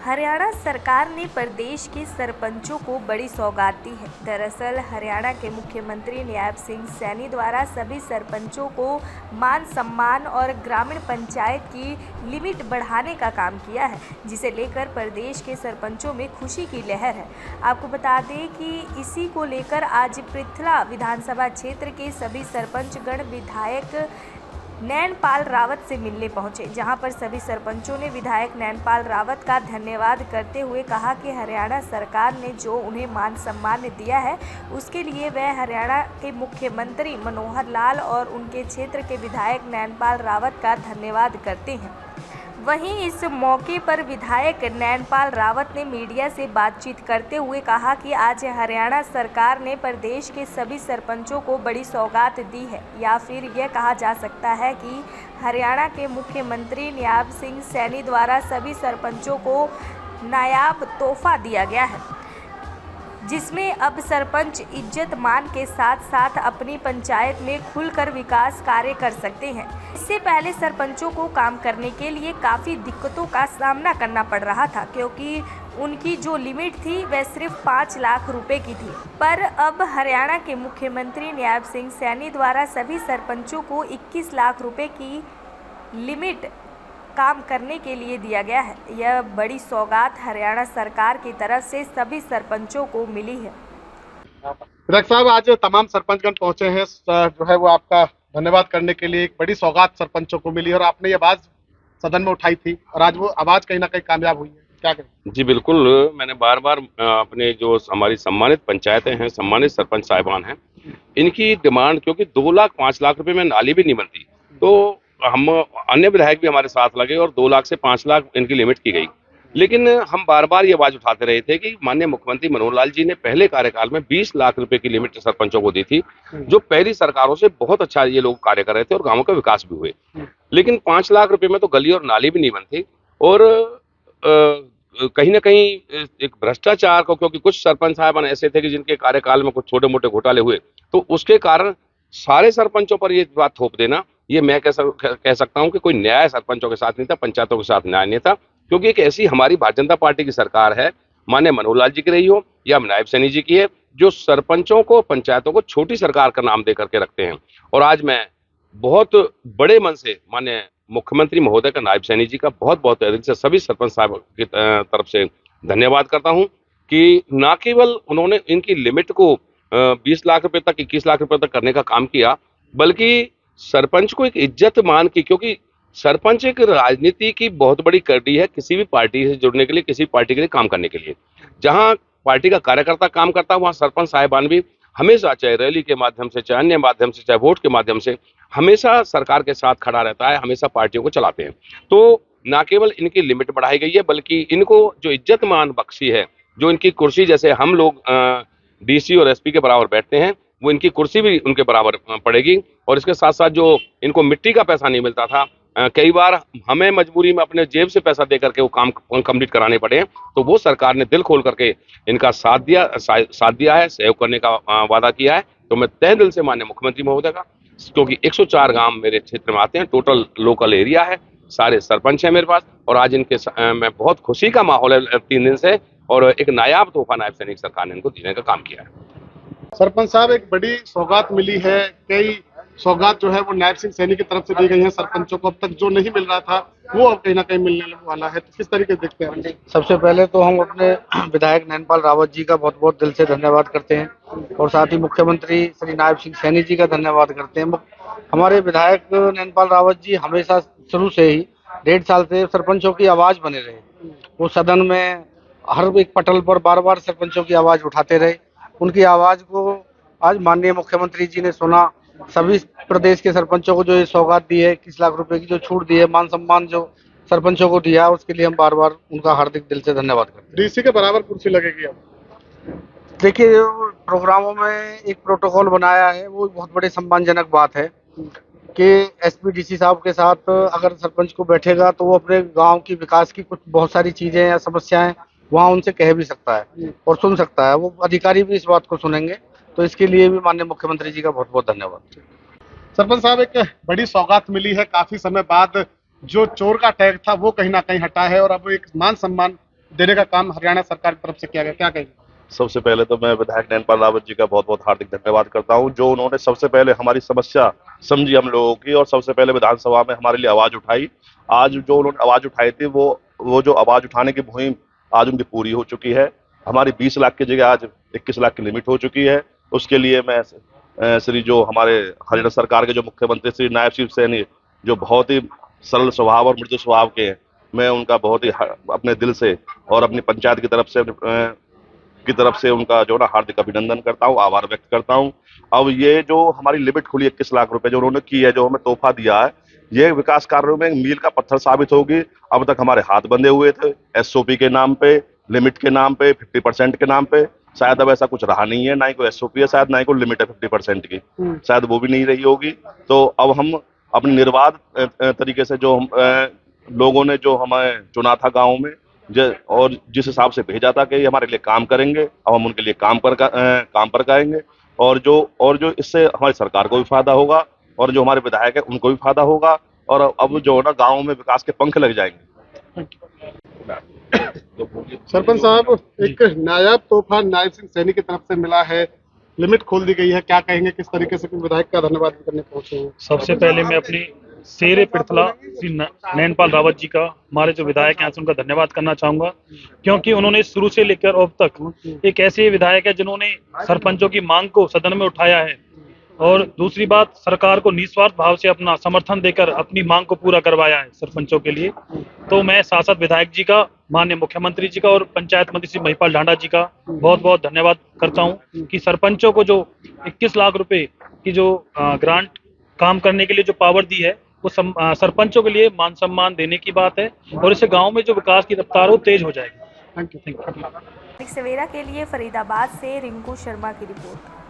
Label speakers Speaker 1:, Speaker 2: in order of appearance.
Speaker 1: हरियाणा सरकार ने प्रदेश के सरपंचों को बड़ी सौगात दी है। दरअसल हरियाणा के मुख्यमंत्री न्याब सिंह सैनी द्वारा सभी सरपंचों को मान सम्मान और ग्रामीण पंचायत की लिमिट बढ़ाने का काम किया है, जिसे लेकर प्रदेश के सरपंचों में खुशी की लहर है। आपको बता दें कि इसी को लेकर आज पृथला विधानसभा क्षेत्र के सभी सरपंचगण विधायक नैनपाल रावत से मिलने पहुंचे, जहां पर सभी सरपंचों ने विधायक नैनपाल रावत का धन्यवाद करते हुए कहा कि हरियाणा सरकार ने जो उन्हें मान सम्मान दिया है उसके लिए वह हरियाणा के मुख्यमंत्री मनोहर लाल और उनके क्षेत्र के विधायक नैनपाल रावत का धन्यवाद करते हैं। वहीं इस मौके पर विधायक नैनपाल रावत ने मीडिया से बातचीत करते हुए कहा कि आज हरियाणा सरकार ने प्रदेश के सभी सरपंचों को बड़ी सौगात दी है, या फिर यह कहा जा सकता है कि हरियाणा के मुख्यमंत्री न्याब सिंह सैनी द्वारा सभी सरपंचों को नायाब तोहफा दिया गया है, जिसमें अब सरपंच इज्जत मान के साथ साथ अपनी पंचायत में खुलकर विकास कार्य कर सकते हैं। इससे पहले सरपंचों को काम करने के लिए काफ़ी दिक्कतों का सामना करना पड़ रहा था, क्योंकि उनकी जो लिमिट थी वह सिर्फ 5 लाख रुपए की थी। पर अब हरियाणा के मुख्यमंत्री न्याब सिंह सैनी द्वारा सभी सरपंचों को 21 लाख रुपए की लिमिट काम करने के लिए दिया गया है। यह बड़ी सौगात हरियाणा सरकार की तरफ से सभी सरपंचों को मिली है।
Speaker 2: विधायक साहब, आज तमाम सरपंचगण पहुंचे हैं जो है वो आपका धन्यवाद करने के लिए। एक बड़ी सौगात सरपंचों को मिली और आपने ये आवाज सदन में उठाई थी और आज वो आवाज कहीं ना कहीं कामयाब हुई है, क्या कहें?
Speaker 3: जी बिल्कुल, मैंने बार बार अपने जो हमारी सम्मानित पंचायतें हैं, सम्मानित सरपंच साहिबान हैं, इनकी डिमांड, क्योंकि 2 लाख 5 लाख रुपए में नाली भी नहीं बनती, तो हम अन्य विधायक भी हमारे साथ लगे और 2 लाख से 5 लाख इनकी लिमिट की गई। लेकिन हम बार बार ये आवाज उठाते रहे थे कि माननीय मुख्यमंत्री मनोहर लाल जी ने पहले कार्यकाल में 20 लाख रुपए की लिमिट सरपंचों को दी थी, जो पहली सरकारों से बहुत अच्छा ये लोग कार्य कर रहे थे और गांवों का विकास भी हुए। लेकिन 5 लाख रुपए में तो गली और नाली भी नहीं बनती और कहीं ना कहीं एक भ्रष्टाचार को, क्योंकि कुछ सरपंच साहबान ऐसे थे कि जिनके कार्यकाल में कुछ छोटे मोटे घोटाले हुए, तो उसके कारण सारे सरपंचों पर ये बात थोप देना, ये मैं कह सकता हूं कि कोई न्याय सरपंचों के साथ नहीं था, पंचायतों के साथ न्याय नहीं था। क्योंकि एक ऐसी हमारी भारतीय जनता पार्टी की सरकार है, माननीय मनोहर लाल जी की रही हो या नायब सैनी जी की है, जो सरपंचों को, पंचायतों को छोटी सरकार का नाम दे करके रखते हैं। और आज मैं बहुत बड़े मन से माननीय मुख्यमंत्री महोदय का, नायब सैनी जी का बहुत बहुत दिल से सभी सरपंच साहब की तरफ से धन्यवाद करता हूं कि न केवल उन्होंने इनकी लिमिट को 20 लाख रुपए तक, 21 लाख रुपए तक करने का काम किया, बल्कि सरपंच को एक इज्जत मान की, क्योंकि सरपंच एक राजनीति की बहुत बड़ी कड़ी है, किसी भी पार्टी से जुड़ने के लिए, किसी पार्टी के लिए काम करने के लिए। जहां पार्टी का कार्यकर्ता काम करता है, वहां सरपंच साहिबान भी हमेशा, चाहे रैली के माध्यम से, चाहे अन्य माध्यम से, चाहे वोट के माध्यम से, हमेशा सरकार के साथ खड़ा रहता है, हमेशा पार्टियों को चलाते हैं। तो न केवल इनकी लिमिट बढ़ाई गई है, बल्कि इनको जो इज्जत मान बख्शी है, जो इनकी कुर्सी, जैसे हम लोग डीसी और एसपी के बराबर बैठते हैं, वो इनकी कुर्सी भी उनके बराबर पड़ेगी। और इसके साथ साथ जो इनको मिट्टी का पैसा नहीं मिलता था, कई बार हमें मजबूरी में अपने जेब से पैसा दे करके वो काम कंप्लीट कराने पड़े, तो वो सरकार ने दिल खोल करके इनका साथ दिया है, सहयोग करने का वादा किया है। तो मैं तहे दिल से माननीय मुख्यमंत्री महोदय का, क्योंकि 104 गांव मेरे क्षेत्र में आते हैं, टोटल लोकल एरिया है, सारे सरपंच है मेरे पास, और आज इनके मैं बहुत खुशी का माहौल है 3 दिन से, और एक नायाब तोहफा नायब सैनिक सरकार ने इनको देने का काम किया है।
Speaker 2: सरपंच साहब, एक बड़ी सौगात मिली है। कई सौगात जो है वो नायब सिंह सैनी की तरफ से दी गई है सरपंचों को। अब तक जो नहीं मिल रहा था वो अब कहीं ना कहीं मिलने वाला है, तो किस तरीके से देखते हैं?
Speaker 4: सबसे पहले तो हम अपने विधायक नैनपाल रावत जी का बहुत बहुत दिल से धन्यवाद करते हैं और साथ ही मुख्यमंत्री श्री नायब सिंह सैनी जी का धन्यवाद करते हैं। हमारे विधायक नैनपाल रावत जी हमेशा शुरू से ही 1.5 साल से सरपंचों की आवाज बने रहे। वो सदन में हर एक पटल पर बार बार सरपंचों की आवाज उठाते रहे। उनकी आवाज को आज माननीय मुख्यमंत्री जी ने सुना। सभी प्रदेश के सरपंचों को जो ये सौगात दी है, 21 लाख रुपए की जो छूट दी है, मान सम्मान जो सरपंचों को दिया, उसके लिए हम बार बार उनका हार्दिक दिल से धन्यवाद करते हैं।
Speaker 2: डीसी के बराबर कुर्सी लगेगी अब?
Speaker 4: देखिए, प्रोग्रामों में एक प्रोटोकॉल बनाया है, वो बहुत बड़े सम्मानजनक बात है कि एसपी डीसी साहब के साथ अगर सरपंच को बैठेगा तो वो अपने गांव की विकास की कुछ बहुत सारी चीजें या समस्याएं वहाँ उनसे कह भी सकता है और सुन सकता है। वो अधिकारी भी इस बात को सुनेंगे, तो इसके लिए भी माननीय मुख्यमंत्री जी का बहुत बहुत धन्यवाद।
Speaker 2: सरपंच साहब, एक बड़ी सौगात मिली है काफी समय बाद। जो चोर का टैग था वो कहीं ना कहीं हटा है और अब एक मान सम्मान देने का काम हरियाणा सरकार की तरफ से किया गया, क्या कहेंगे?
Speaker 5: सबसे पहले तो मैं विधायक नैनपाल रावत जी का बहुत बहुत हार्दिक धन्यवाद करता हूं, जो उन्होंने सबसे पहले हमारी समस्या समझी हम लोगों की और सबसे पहले विधानसभा में हमारे लिए आवाज उठाई। आज जो उन्होंने आवाज उठाई थी वो जो आवाज उठाने की मुहिम आज उनकी पूरी हो चुकी है। हमारी 20 लाख की जगह आज 21 लाख की लिमिट हो चुकी है। उसके लिए मैं श्री जो हमारे हरियाणा सरकार के जो मुख्यमंत्री श्री नायब सिंह सैनी, जो बहुत ही सरल स्वभाव और मृदु स्वभाव के हैं, मैं उनका बहुत ही अपने दिल से और अपनी पंचायत की तरफ से उनका जो ना हार्दिक अभिनंदन करता हूँ, आभार व्यक्त करता हूँ। अब ये जो हमारी लिमिट खुली 21 लाख रुपए जो उन्होंने की है, जो हमें तोहफा दिया है, ये विकास कार्यों में मील का पत्थर साबित होगी। अब तक हमारे हाथ बंधे हुए थे एसओपी के नाम पे, लिमिट के नाम पे, 50% के नाम पे। शायद अब ऐसा कुछ रहा नहीं है, ना ही कोई एसओपी है, शायद ना ही कोई लिमिट है 50% की, शायद वो भी नहीं रही होगी। तो अब हम अपनी निर्बाध तरीके से जो हम लोगों ने जो हमें चुना था गाँव में, और जिस हिसाब से भेजा था कि ये हमारे लिए काम करेंगे, अब हम उनके लिए काम पर करेंगे। और जो इससे हमारी सरकार को भी फायदा होगा और जो हमारे विधायक है उनको भी फायदा होगा, और अब जो है ना गाँव में विकास के पंख लग जाएंगे।
Speaker 2: सरपंच साहब, एक नायाब तोहफा नायब सिंह सैनी की तरफ से मिला है, लिमिट खोल दी गई है, क्या कहेंगे? किस तरीके से विधायक का धन्यवाद भी करने पहुंचे हैं?
Speaker 6: सबसे पहले मैं अपनी शेरे पृथला श्री नैनपाल रावत जी का, हमारे जो विधायक हैं उनका धन्यवाद करना चाहूंगा, क्योंकि उन्होंने शुरू से लेकर अब तक एक ऐसे विधायक है जिन्होंने सरपंचों की मांग को सदन में उठाया है, और दूसरी बात, सरकार को निस्वार्थ भाव से अपना समर्थन देकर अपनी मांग को पूरा करवाया है सरपंचों के लिए। तो मैं सांसद विधायक जी का, माननीय मुख्यमंत्री जी का और पंचायत मंत्री श्री महिपाल ढांडा जी का बहुत बहुत धन्यवाद करता हूं कि सरपंचों को जो 21 लाख रुपए की जो ग्रांट काम करने के लिए जो पावर दी है, वो सरपंचों के लिए मान सम्मान देने की बात है, और इससे गाँव में जो विकास की रफ्तार हो तेज हो जाएगी।
Speaker 2: Thank you.
Speaker 1: सवेरा के लिए फरीदाबाद से रिंकू शर्मा की रिपोर्ट।